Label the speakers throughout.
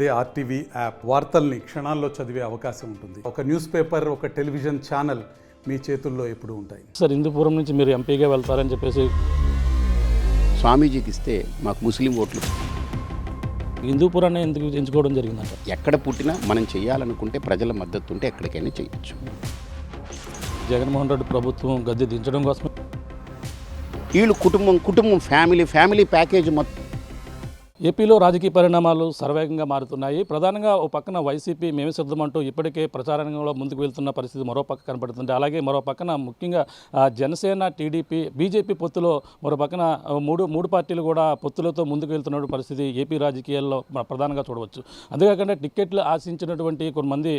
Speaker 1: అదే RTV app వార్తల్ని క్షణాల్లో చదివే అవకాశం ఉంటుంది. ఒక న్యూస్ పేపర్, ఒక టెలివిజన్ ఛానల్ మీ చేతుల్లో ఎప్పుడూ ఉంటాయి.
Speaker 2: సార్, హిందూపురం నుంచి మీరు ఎంపీగా వెళ్తారని చెప్పేసి
Speaker 3: స్వామీజీకి ఇస్తే మాకు ముస్లిం ఓట్లు.
Speaker 2: హిందూపురాన్ని ఎందుకు ఎంచుకోవడం జరిగిందంట?
Speaker 3: ఎక్కడ పుట్టినా మనం చేయాలనుకుంటే ప్రజల మద్దతు ఉంటే ఎక్కడికైనా చేయొచ్చు.
Speaker 2: జగన్మోహన్ రెడ్డి ప్రభుత్వం గద్దె దించడం కోసం
Speaker 3: వీళ్ళు కుటుంబం ఫ్యామిలీ ప్యాకేజ్ మొత్తం.
Speaker 2: ఏపీలో రాజకీయ పరిణామాలు శరవేగంగా మారుతున్నాయి. ప్రధానంగా ఓ పక్కన వైసీపీ మేమే సిద్ధమంటూ ఇప్పటికే ప్రచారంలో ముందుకు వెళ్తున్న పరిస్థితి మరో పక్క కనపడుతుంది. అలాగే మరో పక్కన ముఖ్యంగా జనసేన, టీడీపీ, బీజేపీ పొత్తులో మరో పక్కన మూడు పార్టీలు కూడా పొత్తులతో ముందుకు వెళ్తున్న పరిస్థితి ఏపీ రాజకీయాల్లో ప్రధానంగా చూడవచ్చు. అంతేకాకుండా టిక్కెట్లు ఆశించినటువంటి కొంతమంది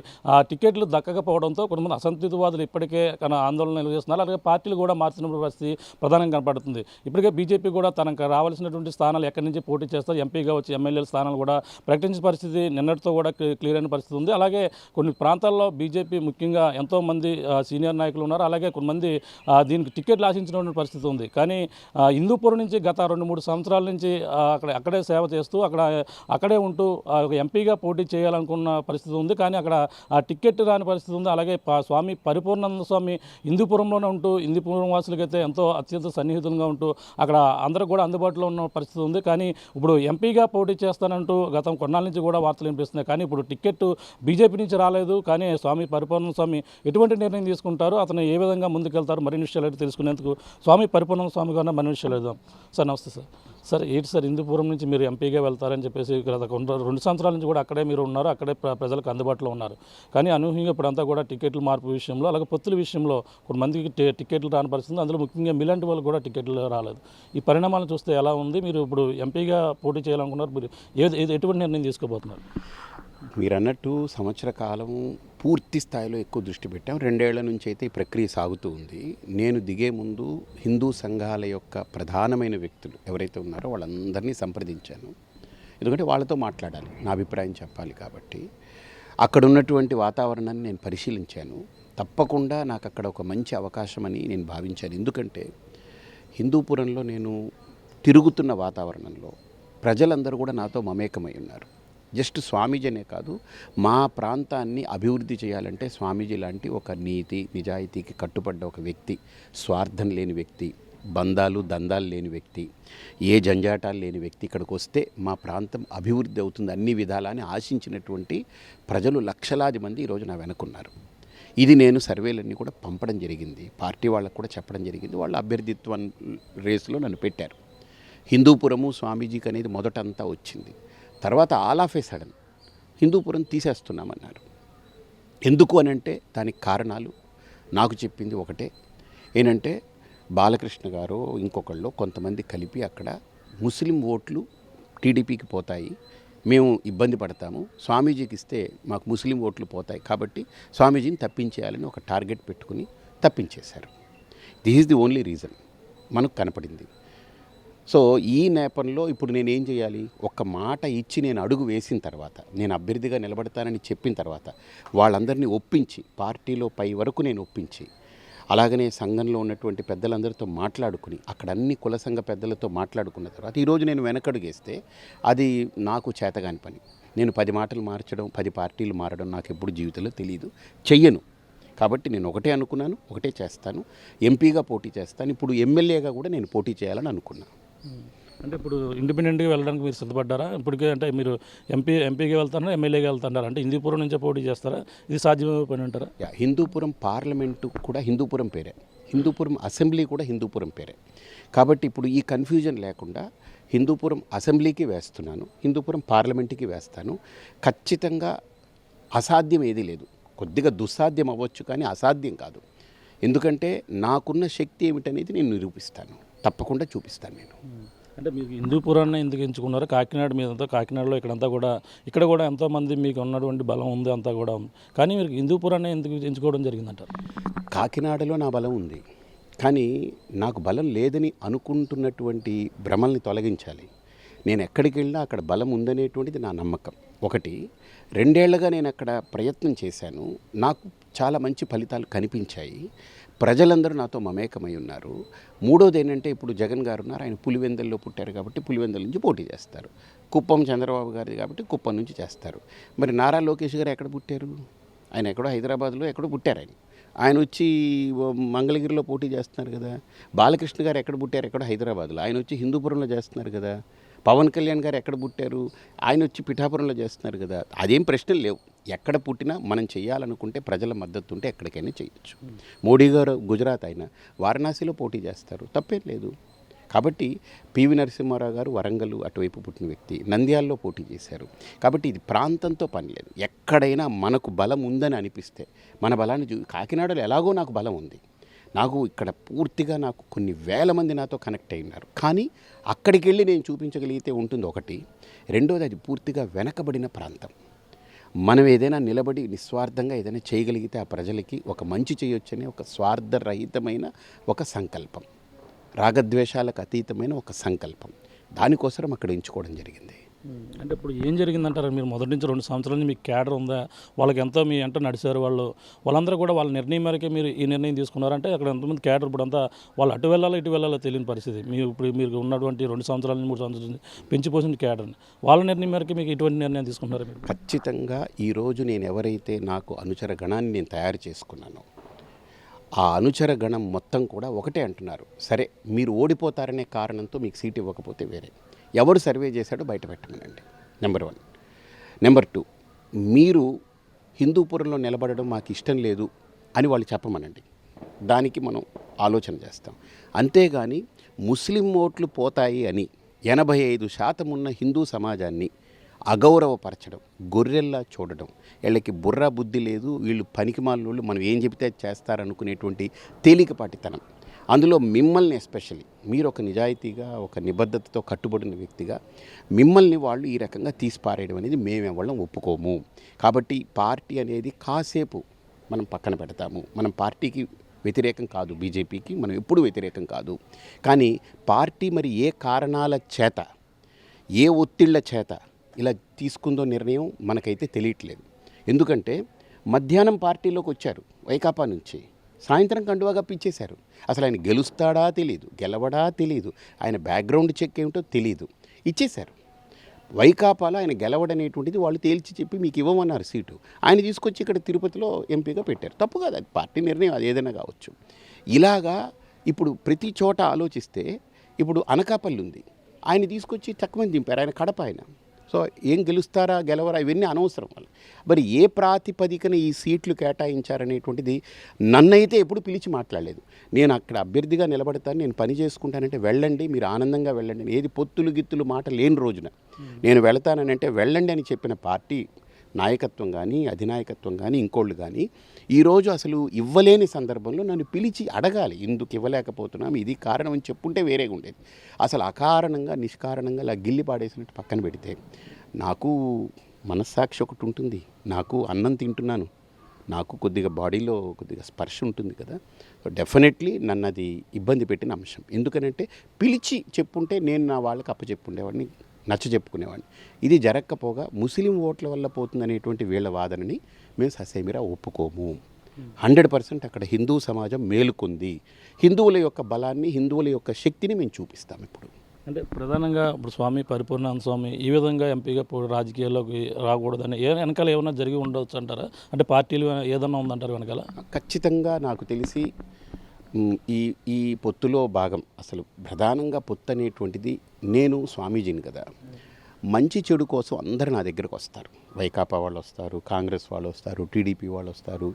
Speaker 2: టిక్కెట్లు దక్కకపోవడంతో కొంతమంది అసంతృప్తివాదులు ఇప్పటికే ఆందోళన చేస్తున్నారు. అలాగే పార్టీలు కూడా మారుతున్న పరిస్థితి ప్రధానంగా కనపడుతుంది. ఇప్పటికే బీజేపీ కూడా తనకు రావాల్సినటువంటి స్థానాలు ఎక్కడి నుంచి పోటీ చేస్తారు, ఎంపీగా వచ్చి ఎమ్మెల్యేల స్థానాలు కూడా ప్రకటించిన పరిస్థితి నిన్నటితో కూడా క్లియర్ అయిన పరిస్థితి ఉంది. అలాగే కొన్ని ప్రాంతాల్లో బీజేపీ ముఖ్యంగా ఎంతోమంది సీనియర్ నాయకులు ఉన్నారు. అలాగే కొంతమంది దీనికి టికెట్లు ఆశించినటువంటి పరిస్థితి ఉంది. కానీ హిందూపురం నుంచి గత 2-3 సంవత్సరాల నుంచి అక్కడే సేవ చేస్తూ అక్కడే ఉంటూ ఒక ఎంపీగా పోటీ చేయాలనుకున్న పరిస్థితి ఉంది. కానీ అక్కడ టికెట్ రాని పరిస్థితి ఉంది. అలాగే స్వామి పరిపూర్ణానంద స్వామి హిందూపురంలోనే ఉంటూ హిందూపురం వాసులకైతే ఎంతో అత్యంత సన్నిహితంగా ఉంటూ అక్కడ అందరూ కూడా అందుబాటులో ఉన్న పరిస్థితి ఉంది. కానీ ఇప్పుడు ఎంపీగా పోటీ చేస్తానంటూ గతం కొన్నాళ్ళ నుంచి కూడా వార్తలు వినిపిస్తున్నాయి. కానీ ఇప్పుడు టికెట్ బీజేపీ నుంచి రాలేదు. కానీ స్వామి పరిపూర్ణ స్వామి ఎటువంటి నిర్ణయం తీసుకుంటారు, అతను ఏ విధంగా ముందుకెళ్తారు, మరిన్ని విషయాలు అయితే తెలుసుకునేందుకు స్వామి పరిపూర్ణ స్వామి గారిని మరిన్ని విషయాలు వెళ్దాం. సార్, నమస్తే సార్. సార్, ఏంటి సార్, హిందూపురం నుంచి మీరు ఎంపీగా వెళ్తారని చెప్పేసి గత 2 సంవత్సరాల నుంచి కూడా అక్కడే మీరు ఉన్నారు, అక్కడే ప్రజలకు అందుబాటులో ఉన్నారు. కానీ అనూహ్యంగా ఇప్పుడంతా కూడా టికెట్లు మార్పు విషయంలో, అలాగే పొత్తుల విషయంలో కొంతమందికి టికెట్లు రాని పరిస్థితి, అందులో ముఖ్యంగా మీలాంటి వాళ్ళు కూడా టికెట్లు రాలేదు. ఈ పరిణామాలను చూస్తే ఎలా ఉంది? మీరు ఇప్పుడు ఎంపీగా పోటీ చేయాలనుకున్నారు, మీరు ఎటువంటి నిర్ణయం తీసుకోబోతున్నారు?
Speaker 3: మీరు అన్నట్టు సంవత్సర కాలం పూర్తి స్థాయిలో ఎక్కువ దృష్టి పెట్టాం. 2 ఏళ్ల నుంచి అయితే ఈ ప్రక్రియ సాగుతూ ఉంది. నేను దిగే ముందు హిందూ సంఘాల యొక్క ప్రధానమైన వ్యక్తులు ఎవరైతే ఉన్నారో వాళ్ళందరినీ సంప్రదించాను. ఎందుకంటే వాళ్ళతో మాట్లాడాలి, నా అభిప్రాయం చెప్పాలి. కాబట్టి అక్కడ ఉన్నటువంటి వాతావరణాన్ని నేను పరిశీలించాను. తప్పకుండా నాకు అక్కడ ఒక మంచి అవకాశం అని నేను భావించాను. ఎందుకంటే హిందూపురంలో నేను తిరుగుతున్న వాతావరణంలో ప్రజలందరూ కూడా నాతో మమేకమై ఉన్నారు. జస్ట్ స్వామీజీనే కాదు, మా ప్రాంతాన్ని అభివృద్ధి చేయాలంటే స్వామీజీ లాంటి ఒక నీతి నిజాయితీకి కట్టుబడ్డ ఒక వ్యక్తి, స్వార్థం లేని వ్యక్తి, దందాలు లేని వ్యక్తి, ఏ జంజాటాలు లేని వ్యక్తి ఇక్కడికి వస్తే మా ప్రాంతం అభివృద్ధి అవుతుంది అన్ని విధాలని ఆశించినటువంటి ప్రజలు లక్షలాది మంది ఈరోజు నా వెనుకున్నారు. ఇది నేను సర్వేలన్నీ కూడా పంపడం జరిగింది, పార్టీ వాళ్ళకు కూడా చెప్పడం జరిగింది. వాళ్ళ అభ్యర్థిత్వం రేసులో నన్ను పెట్టారు. హిందూపురము స్వామీజీకి అనేది మొదటంతా వచ్చింది. తర్వాత all of a sudden Hindupuram తీసేస్తున్నామన్నారు. ఎందుకు అని అంటే దానికి కారణాలు నాకు చెప్పింది ఒకటే, ఏంటంటే బాలకృష్ణ గారు ఇంకొకళ్ళు కొంతమంది కలిపి అక్కడ ముస్లిం ఓట్లు టీడీపీకి పోతాయి, మేము ఇబ్బంది పడతాము, స్వామీజీకి ఇస్తే మాకు ముస్లిం ఓట్లు పోతాయి, కాబట్టి స్వామీజీని తప్పించేయాలని ఒక టార్గెట్ పెట్టుకుని తప్పించేశారు. This is the only reason మనకు కనపడింది. సో ఈ నేపథ్యంలో ఇప్పుడు నేను ఏం చేయాలి? ఒక్క మాట ఇచ్చి నేను అడుగు వేసిన తర్వాత, నేను అభ్యర్థిగా నిలబడతానని చెప్పిన తర్వాత వాళ్ళందరినీ ఒప్పించి, పార్టీలో పై వరకు నేను ఒప్పించి, అలాగనే సంఘంలో ఉన్నటువంటి పెద్దలందరితో మాట్లాడుకుని, అక్కడ అన్ని కుల సంఘ పెద్దలతో మాట్లాడుకున్న తర్వాత ఈరోజు నేను వెనకడుగేస్తే అది నాకు చేతగాని పని. నేను 10 మాటలు మార్చడం, 10 పార్టీలు మారడం నాకు ఎప్పుడు జీవితంలో తెలియదు, చెయ్యను. కాబట్టి నేను ఒకటే అనుకున్నాను, ఒకటే చేస్తాను, ఎంపీగా పోటీ చేస్తాను. ఇప్పుడు ఎమ్మెల్యేగా కూడా నేను పోటీ చేయాలని అనుకున్నాను.
Speaker 2: అంటే ఇప్పుడు ఇండిపెండెంట్గా వెళ్ళడానికి మీరు సిద్ధపడ్డారా? ఇప్పటికే అంటే మీరు ఎంపీగా వెళ్తారా, ఎమ్మెల్యేగా వెళ్తారా? అంటే హిందూపురం నుంచే పోటీ చేస్తారా? ఇది సాధ్యమే పని అంటారా?
Speaker 3: హిందూపురం పార్లమెంటు కూడా హిందూపురం పేరే, హిందూపురం అసెంబ్లీ కూడా హిందూపురం పేరే. కాబట్టి ఇప్పుడు ఈ కన్ఫ్యూజన్ లేకుండా హిందూపురం అసెంబ్లీకి వేస్తున్నాను, హిందూపురం పార్లమెంటుకి వేస్తాను. ఖచ్చితంగా అసాధ్యం ఏదీ లేదు. కొద్దిగా దుస్సాధ్యం అవ్వచ్చు కానీ అసాధ్యం కాదు. ఎందుకంటే నాకున్న శక్తి ఏమిటనేది నేను నిరూపిస్తాను, తప్పకుండా చూపిస్తాను నేను.
Speaker 2: అంటే మీకు హిందూపురాన్ని ఎందుకు ఎంచుకున్నారు? కాకినాడ మీదంతా, కాకినాడలో ఇక్కడ కూడా ఎంతోమంది మీకు ఉన్నటువంటి బలం ఉంది, అంతా కూడా ఉంది. కానీ మీరు హిందూపురాన్ని ఎందుకు ఎంచుకోవడం జరిగిందంటారు?
Speaker 3: కాకినాడలో నా బలం ఉంది, కానీ నాకు బలం లేదని అనుకుంటున్నటువంటి భ్రమల్ని తొలగించాలి. నేను ఎక్కడికి వెళ్ళినా అక్కడ బలం ఉందనేటువంటిది నా నమ్మకం. ఒకటి, 2 ఏళ్లుగా నేను అక్కడ ప్రయత్నం చేశాను. నాకు చాలా మంచి ఫలితాలు కనిపించాయి. ప్రజలందరూ నాతో మమేకమై ఉన్నారు. మూడోది ఏంటంటే, ఇప్పుడు జగన్ గారు ఉన్నారు, ఆయన పులివెందుల్లో పుట్టారు కాబట్టి పులివెందుల నుంచి పోటీ చేస్తారు. కుప్పం చంద్రబాబు గారిది కాబట్టి కుప్పం నుంచి చేస్తారు. మరి నారా లోకేష్ గారు ఎక్కడ పుట్టారు? ఆయన ఎక్కడో హైదరాబాద్లో ఎక్కడో పుట్టారు. ఆయన వచ్చి మంగళగిరిలో పోటీ చేస్తున్నారు కదా. బాలకృష్ణ గారు ఎక్కడ పుట్టారు? ఎక్కడో హైదరాబాద్లో. ఆయన వచ్చి హిందూపురంలో చేస్తున్నారు కదా. పవన్ కళ్యాణ్ గారు ఎక్కడ పుట్టారు? ఆయన వచ్చి పిఠాపురంలో చేస్తున్నారు కదా. అదేం ప్రశ్నలు లేవు. ఎక్కడ పుట్టినా మనం చేయాలనుకుంటే ప్రజల మద్దతు ఉంటే ఎక్కడికైనా చేయొచ్చు. మోడీ గారు గుజరాత్, ఆయన వారణాసిలో పోటీ చేస్తారు, తప్పేం లేదు. కాబట్టి పివి నరసింహారావు గారు వరంగల్ అటువైపు పుట్టిన వ్యక్తి, నంద్యాలలో పోటీ చేశారు. కాబట్టి ఇది ప్రాంతంతో పని లేదు. ఎక్కడైనా మనకు బలం ఉందని అనిపిస్తే మన బలాన్ని కాకినాడలో ఎలాగో నాకు బలం ఉంది. నాకు ఇక్కడ పూర్తిగా నాకు కొన్ని వేల మంది నాతో కనెక్ట్ అయి ఉన్నారు. కానీ అక్కడికి వెళ్ళి నేను చూపించగలిగితే ఉంటుంది ఒకటి. రెండోది, అది పూర్తిగా వెనకబడిన ప్రాంతం. మనం ఏదైనా నిలబడి నిస్వార్థంగా ఏదైనా చేయగలిగితే ఆ ప్రజలకి ఒక మంచి చేయొచ్చనే ఒక స్వార్థరహితమైన ఒక సంకల్పం, రాగద్వేషాలకు అతీతమైన ఒక సంకల్పం, దానికోసం అక్కడ ఎంచుకోవడం జరిగింది.
Speaker 2: అంటే ఇప్పుడు ఏం జరిగిందంటారు? మీరు మొదటి నుంచి 2 సంవత్సరాల నుంచి మీకు క్యాడర్ ఉందా? వాళ్ళకి ఎంతో మీ ఎంట నడిచారు వాళ్ళందరూ కూడా వాళ్ళ నిర్ణయం మేరకే మీరు ఈ నిర్ణయం తీసుకున్నారంటే అక్కడ ఎంతమంది క్యాడర్ ఇప్పుడు అంతా వాళ్ళు అటు వెళ్ళాలో ఇటు వెళ్ళాలో తెలియని పరిస్థితి. మీరు ఉన్నటువంటి 2 సంవత్సరాల నుంచి 3 సంవత్సరాల నుంచి పెంచిపోసిన క్యాడర్ని వాళ్ళ నిర్ణయం మేరకే మీకు ఇటువంటి నిర్ణయం తీసుకున్నారు మీరు?
Speaker 3: ఖచ్చితంగా ఈరోజు నేను ఎవరైతే నాకు అనుచర గణాన్ని నేను తయారు చేసుకున్నానో ఆ అనుచర గణం మొత్తం కూడా ఒకటే అంటున్నారు, సరే మీరు ఓడిపోతారనే కారణంతో మీకు సీట్ ఇవ్వకపోతే వేరే ఎవరు సర్వే చేశాడో బయట పెట్టమనండి. నెంబర్ 1. నెంబర్ 2, మీరు హిందూపురంలో నిలబడడం మాకు ఇష్టం లేదు అని వాళ్ళు చెప్పమనండి. దానికి మనం ఆలోచన చేస్తాం. అంతేగాని ముస్లిం ఓట్లు పోతాయి అని 85% ఉన్న హిందూ సమాజాన్ని అగౌరవపరచడం, గొర్రెల్లా చూడడం, వీళ్ళకి బుర్రా బుద్ధి లేదు, వీళ్ళు పనికిమాలినోళ్ళు, మనం ఏం చెబితే చేస్తారనుకునేటువంటి తేలికపాటితనం. అందులో మిమ్మల్ని ఎస్పెషల్లీ మీరు ఒక నిజాయితీగా ఒక నిబద్ధతతో కట్టుబడిన వ్యక్తిగా మిమ్మల్ని వాళ్ళు ఈ రకంగా తీసిపారేయడం అనేది మేమెవ్వడం ఒప్పుకోము. కాబట్టి పార్టీ అనేది కాసేపు మనం పక్కన పెడతాము. మనం పార్టీకి వ్యతిరేకం కాదు, బీజేపీకి మనం ఎప్పుడూ వ్యతిరేకం కాదు. కానీ పార్టీ మరి ఏ కారణాల చేత, ఏ ఒత్తిళ్ల చేత ఇలా తీసుకుందో నిర్ణయం మనకైతే తెలియట్లేదు. ఎందుకంటే మధ్యాహ్నం పార్టీలోకి వచ్చారు వైకాపా నుంచి, సాయంత్రం కండువాగా పిచ్చేశారు. అసలు ఆయన గెలుస్తాడా తెలీదు, గెలవడా తెలీదు, ఆయన బ్యాక్గ్రౌండ్ చెక్ ఏమిటో తెలీదు, ఇచ్చేశారు. వైకాపాలో ఆయన గెలవడనేటువంటిది వాళ్ళు తేల్చి చెప్పి మీకు ఇవ్వమన్నారు సీటు. ఆయన తీసుకొచ్చి ఇక్కడ తిరుపతిలో ఎంపీగా పెట్టారు. తప్పు కాదు, అది పార్టీ నిర్ణయం, అది ఏదైనా కావచ్చు. ఇలాగా ఇప్పుడు ప్రతి చోట ఆలోచిస్తే ఇప్పుడు అనకాపల్లి ఉంది, ఆయన తీసుకొచ్చి తక్కువ దింపారు, ఆయన కడప ఆయన. సో ఏం గెలుస్తారా గెలవరా ఇవన్నీ అనవసరం వాళ్ళు. మరి ఏ ప్రాతిపదికన ఈ సీట్లు కేటాయించారనేటువంటిది నన్నైతే ఎప్పుడు పిలిచి మాట్లాడలేదు. నేను అక్కడ అభ్యర్థిగా నిలబడతాను, నేను పని చేసుకుంటానంటే వెళ్ళండి, మీరు ఆనందంగా వెళ్ళండి. ఏది పొత్తులు గిత్తులు మాట లేని రోజున నేను వెళతానంటే వెళ్ళండి అని చెప్పిన పార్టీ నాయకత్వం కానీ అధినాయకత్వం కానీ ఇంకోళ్ళు కానీ ఈరోజు అసలు ఇవ్వలేని సందర్భంలో నన్ను పిలిచి అడగాలి, ఎందుకు ఇవ్వలేకపోతున్నాం, ఇది కారణం అని చెప్పుంటే వేరేగా ఉండేది. అసలు అకారణంగా నిష్కారణంగా అలా గిల్లి పాడేసినట్టు పక్కన పెడితే నాకు మనస్సాక్షి ఒకటి ఉంటుంది, నాకు అన్నం తింటున్నాను, నాకు కొద్దిగా బాడీలో కొద్దిగా స్పర్శ ఉంటుంది కదా. సో డెఫినెట్లీ నన్ను అది ఇబ్బంది పెట్టిన అంశం. ఎందుకనంటే పిలిచి చెప్పుంటే నేను నా వాళ్ళకి అప్పచెప్పుండేవాడిని, నచ్చ చెప్పుకునేవాడిని. ఇది జరగకపోగా ముస్లిం ఓట్ల వల్ల పోతుందనేటువంటి వీళ్ళ వాదనని మేము ససేమిరా ఒప్పుకోము. 100% అక్కడ హిందూ సమాజం మేలుకుంది. హిందువుల యొక్క బలాన్ని, హిందువుల యొక్క శక్తిని మేము చూపిస్తాం. ఇప్పుడు
Speaker 2: అంటే ప్రధానంగా ఇప్పుడు స్వామి పరిపూర్ణానంద స్వామి ఈ విధంగా ఎంపీగా రాజకీయాల్లోకి రాకూడదని వెనకాల ఏమైనా జరిగి ఉండవచ్చు అంటారా? అంటే పార్టీలు ఏదన్నా ఉందంటారు వెనకాల?
Speaker 3: ఖచ్చితంగా నాకు తెలిసి ఈ పొత్తులో భాగం, అసలు ప్రధానంగా పొత్తు అనేటువంటిది, నేను స్వామీజీని కదా, మంచి చెడు కోసం అందరూ నా దగ్గరకు వస్తారు. వైకాపా వాళ్ళు వస్తారు, కాంగ్రెస్ వాళ్ళు వస్తారు, టీడీపీ వాళ్ళు వస్తారు.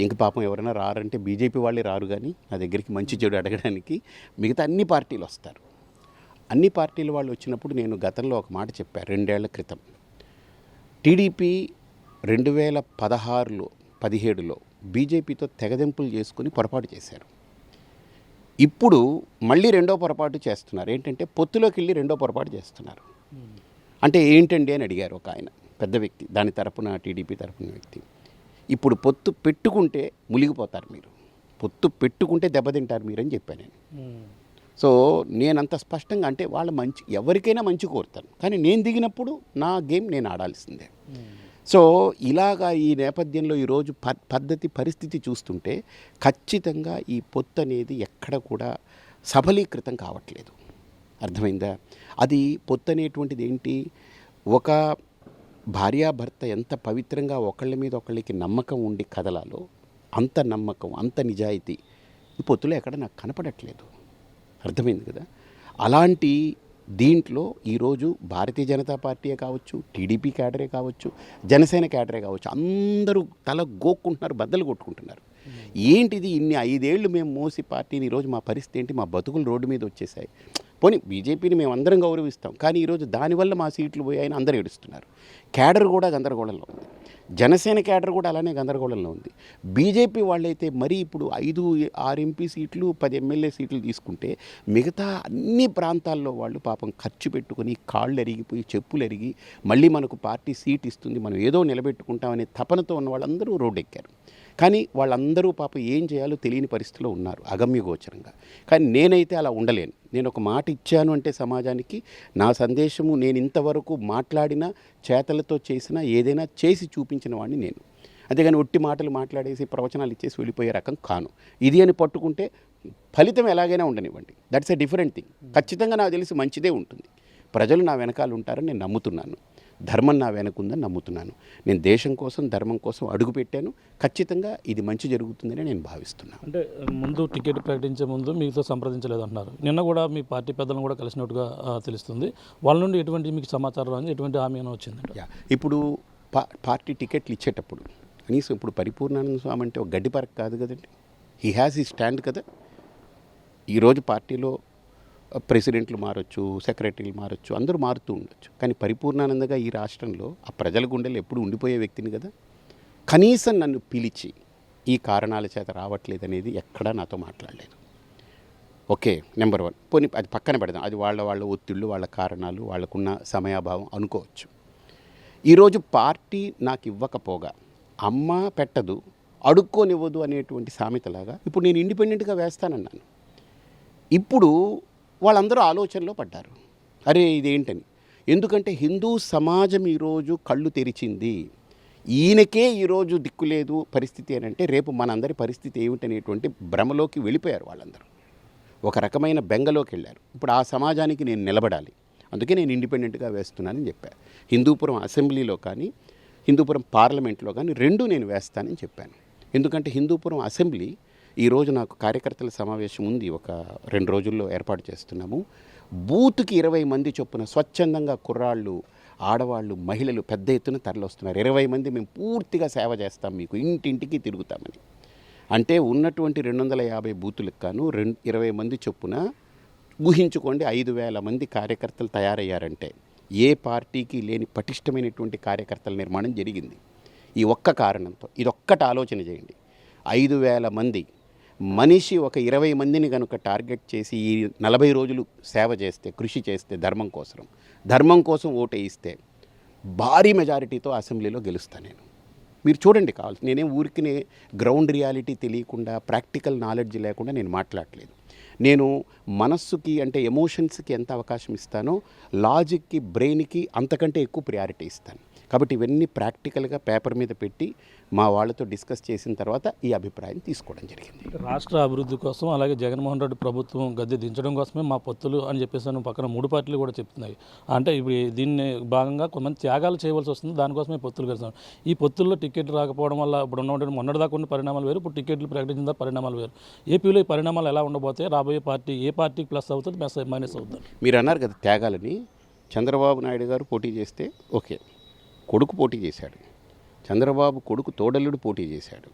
Speaker 3: ఇంక పాపం ఎవరైనా రారంటే బీజేపీ వాళ్ళే రారు, కానీ నా దగ్గరికి మంచి చెడు అడగడానికి మిగతా అన్ని పార్టీలు వస్తారు. అన్ని పార్టీల వాళ్ళు వచ్చినప్పుడు నేను గతంలో ఒక మాట చెప్పాను 2 ఏళ్ల క్రితం. టీడీపీ 2016లో 17లో బీజేపీతో తెగదెంపులు చేసుకుని పొరపాటు చేశారు. ఇప్పుడు మళ్ళీ రెండో పొరపాటు చేస్తున్నారు. ఏంటంటే పొత్తులోకి వెళ్ళి రెండో పొరపాటు చేస్తున్నారు. అంటే ఏంటండి అని అడిగారు ఒక ఆయన, పెద్ద వ్యక్తి, దాని తరపున టీడీపీ తరపున వ్యక్తి. ఇప్పుడు పొత్తు పెట్టుకుంటే మునిగిపోతారు మీరు, పొత్తు పెట్టుకుంటే దెబ్బతింటారు మీరు అని చెప్పాను నేను. సో నేనంత స్పష్టంగా అంటే వాళ్ళ మంచి ఎవరికైనా మంచి కోరుతాను, కానీ నేను దిగినప్పుడు నా గేమ్ నేను ఆడాల్సిందే. సో ఇలాగా ఈ నేపథ్యంలో ఈరోజు పద్ధతి పరిస్థితి చూస్తుంటే ఖచ్చితంగా ఈ పొత్తు అనేది ఎక్కడ కూడా సఫలీకృతం కావట్లేదు. అర్థమైందా? అది పొత్తు అనేటువంటిది ఏంటి, ఒక భార్యాభర్త ఎంత పవిత్రంగా ఒకళ్ళ మీద ఒకళ్ళకి నమ్మకం ఉండి కదలాలో అంత నమ్మకం, అంత నిజాయితీ ఈ పొత్తులో ఎక్కడ నాకు కనపడట్లేదు. అర్థమైంది కదా? అలాంటి దీంట్లో ఈరోజు భారతీయ జనతా పార్టీయే కావచ్చు, టీడీపీ క్యాడరే కావచ్చు, జనసేన క్యాడరే కావచ్చు, అందరూ తల గోక్కుంటున్నారు, బద్దలు కొట్టుకుంటున్నారు. ఏంటిది ఇన్ని 5 ఏళ్ళు మేము మోసి పార్టీని ఈరోజు మా పరిస్థితి ఏంటి, మా బతుకులు రోడ్డు మీద వచ్చేసాయి. పోనీ బీజేపీని మేము అందరం గౌరవిస్తాం, కానీ ఈరోజు దానివల్ల మా సీట్లు పోయాయని అందరూ ఏడుస్తున్నారు. క్యాడర్ కూడా గందరగోళంలో ఉంది, జనసేన క్యాడర్ కూడా అలానే గందరగోళంలో ఉంది. బీజేపీ వాళ్ళైతే మరీ ఇప్పుడు 5-6 ఎంపీ సీట్లు 10 ఎమ్మెల్యే సీట్లు తీసుకుంటే మిగతా అన్ని ప్రాంతాల్లో వాళ్ళు పాపం ఖర్చు పెట్టుకుని కాళ్ళు ఎరిగిపోయి చెప్పులు ఎరిగి మళ్ళీ మనకు పార్టీ సీట్ ఇస్తుంది, మనం ఏదో నిలబెట్టుకుంటామనే తపనతో ఉన్న వాళ్ళందరూ రోడ్డెక్కారు. కానీ వాళ్ళందరూ పాపం ఏం చేయాలో తెలియని పరిస్థితిలో ఉన్నారు, అగమ్యగోచరంగా. కానీ నేనైతే అలా ఉండలేను. నేను ఒక మాట ఇచ్చాను అంటే సమాజానికి నా సందేశము, నేను ఇంతవరకు మాట్లాడిన చేతలతో చేసిన ఏదైనా చేసి చూపించిన వాడిని నేను. అంతేగాని ఒట్టి మాటలు మాట్లాడేసి ప్రవచనాలు ఇచ్చేసి వెళ్ళిపోయే రకం కాను. ఇది అని పట్టుకుంటే ఫలితం ఎలాగైనా ఉండనివ్వండి, దట్స్ ఎ డిఫరెంట్ థింగ్. ఖచ్చితంగా నాకు తెలిసి మంచిదే ఉంటుంది. ప్రజలు నా వెనకాల ఉంటారని నేను నమ్ముతున్నాను, ధర్మం నా వెనకుందని నమ్ముతున్నాను. నేను దేశం కోసం, ధర్మం కోసం అడుగు పెట్టాను. ఖచ్చితంగా ఇది మంచి జరుగుతుందని నేను భావిస్తున్నాను.
Speaker 2: అంటే ముందు టికెట్ ప్రకటించే ముందు మీతో సంప్రదించలేదు అంటున్నారు. నిన్న కూడా మీ పార్టీ పెద్దలను కూడా కలిసినట్టుగా తెలుస్తుంది. వాళ్ళ నుండి ఎటువంటి మీకు సమాచారం అని, ఎటువంటి హామీ అని వచ్చింది?
Speaker 3: ఇప్పుడు పార్టీ టికెట్లు ఇచ్చేటప్పుడు కనీసం ఇప్పుడు పరిపూర్ణానంద స్వామి అంటే ఒక గడ్డిపరక కాదు కదండి, హీ హ్యాస్ ఈ స్టాండ్ కదా. ఈరోజు పార్టీలో ప్రెసిడెంట్లు మారచ్చు, సెక్రటరీలు మారచ్చు, అందరూ మారుతూ ఉండొచ్చు, కానీ పరిపూర్ణానందగా ఈ రాష్ట్రంలో ఆ ప్రజల గుండెలు ఎప్పుడు ఉండిపోయే వ్యక్తిని కదా. కనీసం నన్ను పిలిచి ఈ కారణాల చేత రావట్లేదు అనేది ఎక్కడా నాతో మాట్లాడలేదు. Okay, number 1. పోనీ అది పక్కన పెడదాం, అది వాళ్ళ ఒత్తిళ్ళు, వాళ్ళ కారణాలు, వాళ్ళకున్న సమయాభావం అనుకోవచ్చు. ఈరోజు పార్టీ నాకు ఇవ్వకపోగా అమ్మ పెట్టదు అడుక్కోనివ్వదు అనేటువంటి సామెతలాగా ఇప్పుడు నేను ఇండిపెండెంట్గా వేస్తానన్నాను. ఇప్పుడు వాళ్ళందరూ ఆలోచనలో పడ్డారు, అరే ఇదేంటని. ఎందుకంటే హిందూ సమాజం ఈరోజు కళ్ళు తెరిచింది, ఈయనకే ఈరోజు దిక్కులేదు పరిస్థితి అని అంటే రేపు మనందరి పరిస్థితి ఏమిటనేటువంటి భ్రమలోకి వెళ్ళిపోయారు వాళ్ళందరూ, ఒక రకమైన బెంగలోకి వెళ్ళారు. ఇప్పుడు ఆ సమాజానికి నేను నిలబడాలి, అందుకే నేను ఇండిపెండెంట్గా వేస్తున్నానని చెప్పాను. హిందూపురం అసెంబ్లీలో కానీ హిందూపురం పార్లమెంట్లో కానీ 2 నేను వేస్తానని చెప్పాను. ఎందుకంటే హిందూపురం అసెంబ్లీ ఈరోజు నాకు కార్యకర్తల సమావేశం ఉంది, ఒక 2 రోజుల్లో ఏర్పాటు చేస్తున్నాము. బూత్కి 20 మంది చొప్పున స్వచ్ఛందంగా కుర్రాళ్ళు, ఆడవాళ్ళు, మహిళలు పెద్ద ఎత్తున తరలిస్తున్నారు. 20 మంది మేము పూర్తిగా సేవ చేస్తాం, మీకు ఇంటింటికి తిరుగుతామని. అంటే ఉన్నటువంటి 250 బూతులకు కాను 20 మంది చొప్పున ఊహించుకోండి, 5,000 మంది కార్యకర్తలు తయారయ్యారంటే ఏ పార్టీకి లేని పటిష్టమైనటువంటి కార్యకర్తల నిర్మాణం జరిగింది ఈ ఒక్క కారణంతో. ఇదొక్కటి ఆలోచన చేయండి. 5,000 మంది మనిషి ఒక 20 మందిని కనుక టార్గెట్ చేసి ఈ 40 రోజులు సేవ చేస్తే, కృషి చేస్తే, ధర్మం కోసం ఓటు వేయిస్తే భారీ మెజారిటీతో అసెంబ్లీలో గెలుస్తాను నేను. మీరు చూడండి, కావాలి నేనేం ఊరికినే గ్రౌండ్ రియాలిటీ తెలియకుండా, ప్రాక్టికల్ నాలెడ్జ్ లేకుండా నేను మాట్లాడలేదు. నేను మనస్సుకి అంటే ఎమోషన్స్కి ఎంత అవకాశం ఇస్తానో లాజిక్కి, బ్రెయిన్కి అంతకంటే ఎక్కువ ప్రయారిటీ ఇస్తాను. కాబట్టి ఇవన్నీ ప్రాక్టికల్గా పేపర్ మీద పెట్టి మా వాళ్ళతో డిస్కస్ చేసిన తర్వాత ఈ అభిప్రాయం తీసుకోవడం జరిగింది.
Speaker 2: రాష్ట్ర అభివృద్ధి కోసం, అలాగే జగన్మోహన్ రెడ్డి ప్రభుత్వం గద్దె దించడం కోసమే మా పొత్తులు అని చెప్పేసి పక్కన 3 పార్టీలు కూడా చెప్తున్నాయి. అంటే ఇప్పుడు దీన్ని భాగంగా కొంతమంది త్యాగాలు చేయవలసి వస్తుంది, దానికోసమే పొత్తులు కలిసాం. ఈ పొత్తుల్లో టికెట్ రాకపోవడం వల్ల ఇప్పుడు ఉన్నటువంటి మొన్నటిదాకా ఉన్న పరిణామాలు వేరు, ఇప్పుడు టికెట్లు ప్రకటించిన పరిణామాలు వేరు. ఏపీలో ఈ పరిణామాలు ఎలా ఉండబోతే, రాబోయే పార్టీ ఏ పార్టీకి ప్లస్ అవుతుంది, మైనస్ అవుతుంది?
Speaker 3: మీరు అన్నారు కదా త్యాగాలని. చంద్రబాబు నాయుడు గారు పోటీ చేస్తే ఓకే, కొడుకు పోటీ చేశాడు, చంద్రబాబు కొడుకు తోడల్లుడు పోటీ చేశాడు,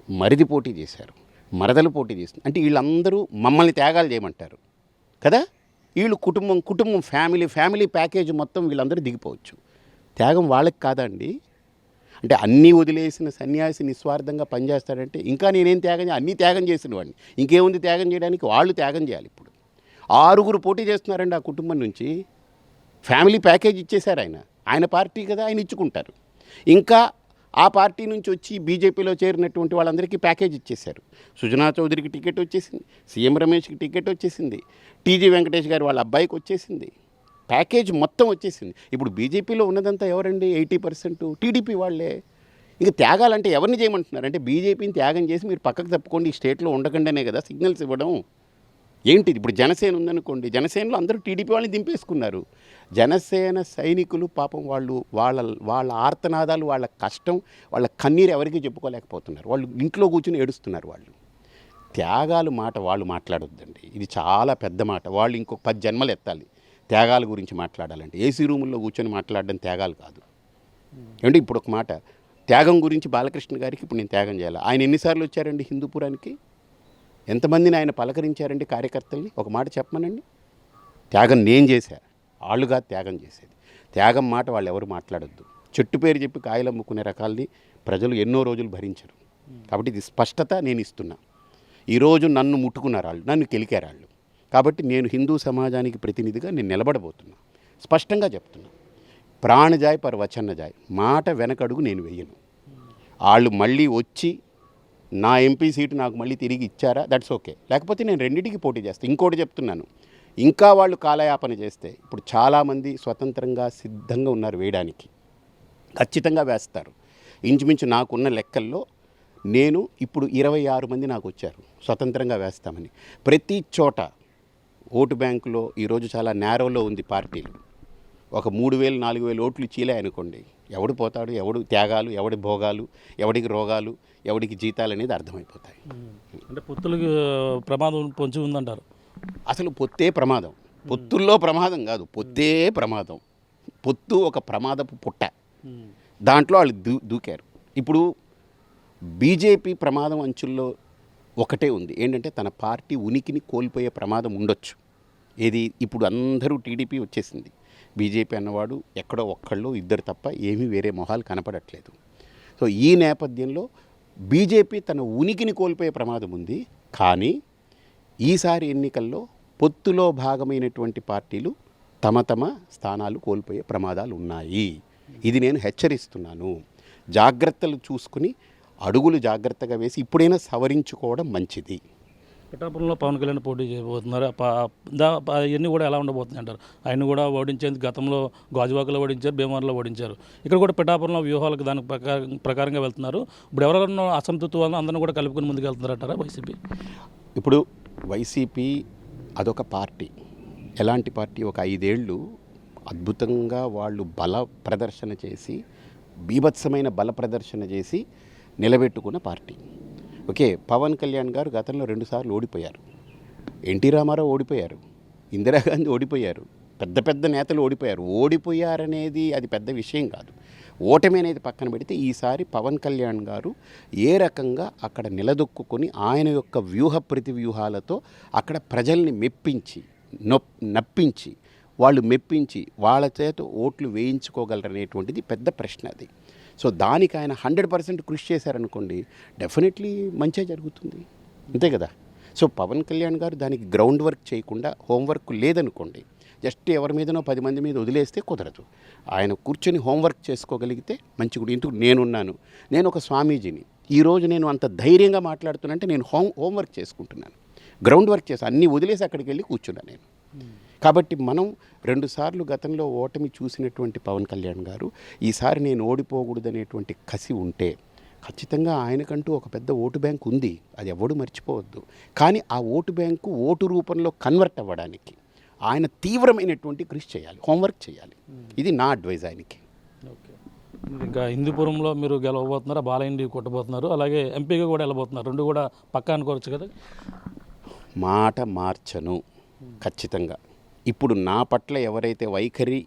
Speaker 3: మరిది పోటీ చేశారు, మరదలు పోటీ చేస్తుంది. అంటే వీళ్ళందరూ మమ్మల్ని త్యాగాలు చేయమంటారు కదా. వీళ్ళు కుటుంబం ఫ్యామిలీ ప్యాకేజ్ మొత్తం వీళ్ళందరూ దిగిపోవచ్చు. త్యాగం వాళ్ళకి కాదండి. అంటే అన్నీ వదిలేసిన సన్యాసి నిస్వార్థంగా పనిచేస్తాడంటే ఇంకా నేనేం అన్నీ త్యాగం చేసిన వాడిని, ఇంకేముంది త్యాగం చేయడానికి? వాళ్ళు త్యాగం చేయాలి. ఇప్పుడు 6 పోటీ చేస్తున్నారండి ఆ కుటుంబం నుంచి. ఫ్యామిలీ ప్యాకేజ్ ఇచ్చేశారు ఆయన పార్టీ కదా, ఆయన ఇచ్చుకుంటారు. ఇంకా ఆ పార్టీ నుంచి వచ్చి బీజేపీలో చేరినటువంటి వాళ్ళందరికీ ప్యాకేజ్ ఇచ్చేశారు. సుజనా చౌదరికి టికెట్ వచ్చేసింది, సీఎం రమేష్కి టికెట్ వచ్చేసింది, టీజీ వెంకటేష్ గారు వాళ్ళ అబ్బాయికి వచ్చేసింది, ప్యాకేజ్ మొత్తం వచ్చేసింది. ఇప్పుడు బీజేపీలో ఉన్నదంతా ఎవరండి? 80% టీడీపీ వాళ్ళే. ఇక త్యాగాలంటే ఎవరిని చేయమంటున్నారు? అంటే బీజేపీని త్యాగం చేసి మీరు పక్కకు తప్పుకోండి, ఈ స్టేట్లో ఉండకుండానే కదా సిగ్నల్స్ ఇవ్వడం. ఏంటిది? ఇప్పుడు జనసేన ఉందనుకోండి, జనసేనలో అందరూ టీడీపీ వాళ్ళని దింపేసుకున్నారు. జనసేన సైనికులు పాపం వాళ్ళ ఆర్తనాదాలు, వాళ్ళ కష్టం, వాళ్ళ కన్నీరు ఎవరికీ చెప్పుకోలేకపోతున్నారు. వాళ్ళు ఇంట్లో కూర్చుని ఏడుస్తున్నారు. వాళ్ళు త్యాగాలు మాట వాళ్ళు మాట్లాడొద్దండి. ఇది చాలా పెద్ద మాట. వాళ్ళు ఇంకొక 10 జన్మలు ఎత్తాలి త్యాగాల గురించి మాట్లాడాలంటే. ఏసీ రూముల్లో కూర్చొని మాట్లాడడం త్యాగాలు కాదు. ఏమంటే ఇప్పుడు ఒక మాట, త్యాగం గురించి బాలకృష్ణ గారికి ఇప్పుడు నేను త్యాగం చేయాలి. ఆయన ఎన్నిసార్లు వచ్చారండి హిందూపురానికి? ఎంతమందిని ఆయన పలకరించారండి కార్యకర్తల్ని? ఒక మాట చెప్పమనండి. త్యాగం నేను చేశా, వాళ్ళుగా త్యాగం చేసేది. త్యాగం మాట వాళ్ళు ఎవరు మాట్లాడొద్దు. చెట్టు పేరు చెప్పి కాయలు అమ్ముకునే రకాల్ని ప్రజలు ఎన్నో రోజులు భరించరు. కాబట్టి ఇది స్పష్టత నేను ఇస్తున్నా. ఈరోజు నన్ను ముట్టుకున్నారు వాళ్ళు, నన్ను కెలికారు వాళ్ళు. కాబట్టి నేను హిందూ సమాజానికి ప్రతినిధిగా నేను నిలబడబోతున్నా. స్పష్టంగా చెప్తున్నా, ప్రాణజాయ్ పర్ వచన్నజాయ్, మాట వెనకడుగు నేను వెయ్యను. వాళ్ళు మళ్ళీ వచ్చి నా ఎంపీ సీటు నాకు మళ్ళీ తిరిగి ఇచ్చారా, దట్స్ ఓకే. లేకపోతే నేను రెండింటికి పోటీ చేస్తాను. ఇంకోటి చెప్తున్నాను, ఇంకా వాళ్ళు కాలయాపన చేస్తే ఇప్పుడు చాలామంది స్వతంత్రంగా సిద్ధంగా ఉన్నారు వేయడానికి, ఖచ్చితంగా వేస్తారు. ఇంచుమించు నాకున్న లెక్కల్లో నేను ఇప్పుడు 26 మంది నాకు వచ్చారు స్వతంత్రంగా వేస్తామని. ప్రతి చోట ఓటు బ్యాంకులో ఈరోజు చాలా నేరోలో ఉంది పార్టీలు. ఒక 3,000 4,000 ఓట్లు చీలే అనుకోండి, ఎవడు పోతాడు, ఎవడు త్యాగాలు, ఎవడి భోగాలు, ఎవడికి రోగాలు, ఎవడికి జీతాలు అనేది అర్థమైపోతాయి.
Speaker 2: అంటే పొత్తులకి ప్రమాదం పొంచి ఉందంటారు.
Speaker 3: అసలు పొత్తే ప్రమాదం. పొత్తుల్లో ప్రమాదం కాదు, పొత్తే ప్రమాదం. పొత్తు ఒక ప్రమాదపు పుట్ట. దాంట్లో వాళ్ళు దూకారు. ఇప్పుడు బీజేపీ ప్రమాదం అంచుల్లో ఒకటే ఉంది, ఏంటంటే తన పార్టీ ఉనికిని కోల్పోయే ప్రమాదం ఉండొచ్చు. ఏది? ఇప్పుడు అందరూ టీడీపీ వచ్చేసింది. బీజేపీ అన్నవాడు ఎక్కడో ఒక్కళ్ళు ఇద్దరు తప్ప ఏమీ వేరే మొహాలు కనపడట్లేదు. సో ఈ నేపథ్యంలో బీజేపీ తన ఉనికిని కోల్పోయే ప్రమాదం ఉంది. కానీ ఈసారి ఎన్నికల్లో పొత్తులో భాగమైనటువంటి పార్టీలు తమ స్థానాలు కోల్పోయే ప్రమాదాలు ఉన్నాయి. ఇది నేను హెచ్చరిస్తున్నాను. జాగ్రత్తలు చూసుకుని అడుగులు జాగ్రత్తగా వేసి ఇప్పుడైనా సవరించుకోవడం మంచిది.
Speaker 2: పిఠాపురంలో పవన్ కళ్యాణ్ పోటీ చేయబోతున్నారు. ఇవన్నీ కూడా ఎలా ఉండబోతుంది అంటారు? ఆయన కూడా ఓడించేందుకు గతంలో గాజువాకలో ఓడించారు, భీమవరంలో ఓడించారు. ఇక్కడ కూడా పిఠాపురంలో వ్యూహాలకు దాని ప్రకారంగా వెళ్తున్నారు. ఇప్పుడు ఎవరెవరన్నా అసంతృప్తి వలన అందరినీ కూడా కలుపుకొని ముందుకు వెళ్తున్నారంటారా వైసీపీ?
Speaker 3: ఇప్పుడు వైసీపీ అదొక పార్టీ. ఎలాంటి పార్టీ? ఒక 5 ఏళ్ళు అద్భుతంగా వాళ్ళు బల ప్రదర్శన చేసి, బీభత్సమైన బల ప్రదర్శన చేసి నిలబెట్టుకున్న పార్టీ. ఓకే, పవన్ కళ్యాణ్ గారు గతంలో 2 సార్లు ఓడిపోయారు. ఎన్టీ రామారావు ఓడిపోయారు, ఇందిరాగాంధీ ఓడిపోయారు, పెద్ద నేతలు ఓడిపోయారు. ఓడిపోయారనేది అది పెద్ద విషయం కాదు. ఓటమి అనేది పక్కన పెడితే ఈసారి పవన్ కళ్యాణ్ గారు ఏ రకంగా అక్కడ నిలదొక్కుని ఆయన యొక్క వ్యూహ ప్రతివ్యూహాలతో అక్కడ ప్రజల్ని నప్పించి వాళ్ళు మెప్పించి వాళ్ళ చేత ఓట్లు వేయించుకోగలరనేటువంటిది పెద్ద ప్రశ్న అది. సో దానికి ఆయన 100% కృషి చేశారనుకోండి, డెఫినెట్లీ మంచిగా జరుగుతుంది. అంతే కదా. సో పవన్ కళ్యాణ్ గారు దానికి గ్రౌండ్ వర్క్ చేయకుండా, హోంవర్క్ లేదనుకోండి, జస్ట్ ఎవరి మీదనో 10 మంది మీద వదిలేస్తే కుదరదు. ఆయన కూర్చొని హోంవర్క్ చేసుకోగలిగితే మంచిగా. ఇందుకు నేనున్నాను, నేను ఒక స్వామీజీని. ఈరోజు నేను అంత ధైర్యంగా మాట్లాడుతున్నానంటే నేను హోంవర్క్ చేసుకుంటున్నాను, గ్రౌండ్ వర్క్ చేసి అన్నీ వదిలేసి అక్కడికి వెళ్ళి కూర్చున్నాను నేను. కాబట్టి మనం 2 సార్లు గతంలో ఓటమి చూసినటువంటి పవన్ కళ్యాణ్ గారు ఈసారి నేను ఓడిపోకూడదనేటువంటి కసి ఉంటే ఖచ్చితంగా ఆయనకంటూ ఒక పెద్ద ఓటు బ్యాంక్ ఉంది, అది ఎవడు మర్చిపోవద్దు. కానీ ఆ ఓటు బ్యాంకు ఓటు రూపంలో కన్వర్ట్ అవ్వడానికి ఆయన తీవ్రమైనటువంటి కృషి చేయాలి, హోంవర్క్ చేయాలి. ఇది నా అడ్వైజ్ ఆయనకి.
Speaker 2: ఇంకా హిందూపురంలో మీరు గెలవబోతున్నారు, బాలయ్యని కొట్టబోతున్నారు, అలాగే ఎంపీగా కూడా వెళ్ళబోతున్నారు. 2 కూడా పక్కా అనుకోవచ్చు కదా?
Speaker 3: మాట మార్చను ఖచ్చితంగా. ఇప్పుడు నా పట్ల ఎవరైతే వైఖరి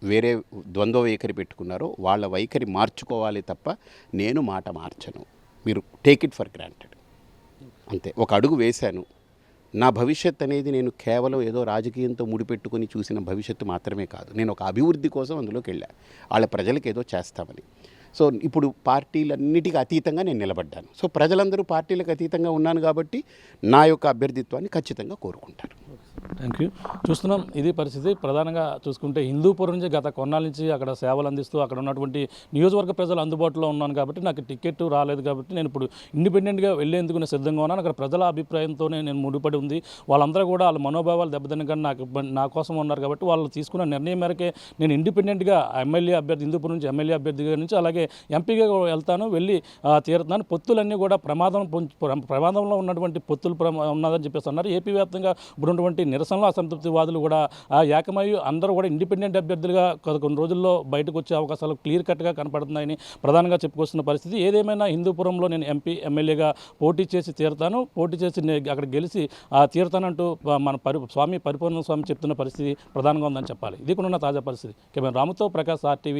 Speaker 3: వేరే ద్వంద్వ వైఖరి పెట్టుకున్నారో వాళ్ళ వైఖరి మార్చుకోవాలి తప్ప నేను మాట మార్చను. మీరు టేక్ ఇట్ ఫర్ గ్రాంటెడ్ అంతే. ఒక అడుగు వేశాను. నా భవిష్యత్ అనేది నేను కేవలం ఏదో రాజకీయంతో ముడిపెట్టుకుని చూసిన భవిష్యత్తు మాత్రమే కాదు. నేను ఒక అభివృద్ధి కోసం అందులోకి వెళ్ళాను, వాళ్ళ ప్రజలకు ఏదో చేస్తామని. సో ఇప్పుడు పార్టీలన్నిటికీ అతీతంగా నేను నిలబడ్డాను. సో ప్రజలందరూ పార్టీలకు అతీతంగా ఉన్నాను కాబట్టి నా యొక్క అభ్యర్థిత్వాన్ని ఖచ్చితంగా కోరుకుంటారు.
Speaker 2: Thank you. చూస్తున్నాం ఇది పరిస్థితి. ప్రధానంగా చూసుకుంటే హిందూపురం నుంచి గత కొన్నాళ్ళ నుంచి అక్కడ సేవలు అందిస్తూ అక్కడ ఉన్నటువంటి నియోజకవర్గ ప్రజలు అందుబాటులో ఉన్నాను కాబట్టి నాకు టికెట్ రాలేదు కాబట్టి నేను ఇప్పుడు ఇండిపెండెంట్గా వెళ్ళేందుకు నేను సిద్ధంగా ఉన్నాను. అక్కడ ప్రజల అభిప్రాయంతోనే నేను ముడిపడి ఉంది. వాళ్ళందరూ కూడా వాళ్ళ మనోభావాలు దెబ్బతినకుండా నా కోసం ఉన్నారు కాబట్టి వాళ్ళు తీసుకున్న నిర్ణయం మేరకే నేను ఇండిపెండెంట్గా ఎమ్మెల్యే అభ్యర్థి హిందూపురం నుంచి ఎమ్మెల్యే అభ్యర్థిగా నుంచి అలాగే ఎంపీగా వెళ్తాను, వెళ్ళి తీరుతున్నాను. పొత్తులన్నీ కూడా ప్రమాదంలో ఉన్నటువంటి పొత్తులు ఉన్నదని చెప్పేసి అన్నారు. ఏపీ వ్యాప్తంగా ఇప్పుడు ఉన్నటువంటి నిరసనలో అసంతృప్తివాదులు కూడా ఏకమయ్యి అందరూ కూడా ఇండిపెండెంట్ అభ్యర్థులుగా కొన్ని రోజుల్లో బయటకు వచ్చే అవకాశాలు క్లియర్ కట్గా కనపడుతున్నాయని ప్రధానంగా చెప్పుకొస్తున్న పరిస్థితి. ఏదేమైనా హిందూపురంలో నేను ఎంపీ ఎమ్మెల్యేగా పోటీ చేసి తీరుతాను, పోటీ చేసి అక్కడ గెలిచి తీరుతానంటూ మన స్వామి పరిపూర్ణ స్వామి చెప్తున్న పరిస్థితి ప్రధానంగా ఉందని చెప్పాలి. ఇది కూడా ఉన్న తాజా పరిస్థితి. కెమెరా రాముతో ప్రకాష్, RTV,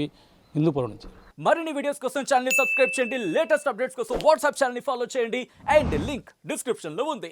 Speaker 2: హిందూపురం నుంచి.
Speaker 4: మరిన్ని వీడియోస్ కోసం ఛానల్ ని సబ్స్క్రైబ్ చేయండి, లేటెస్ట్ అప్డేట్స్ కోసం వాట్సాప్ ఛానల్ ని ఫాలో చేయండి అండ్ లింక్ డిస్క్రిప్షన్ లో ఉంది.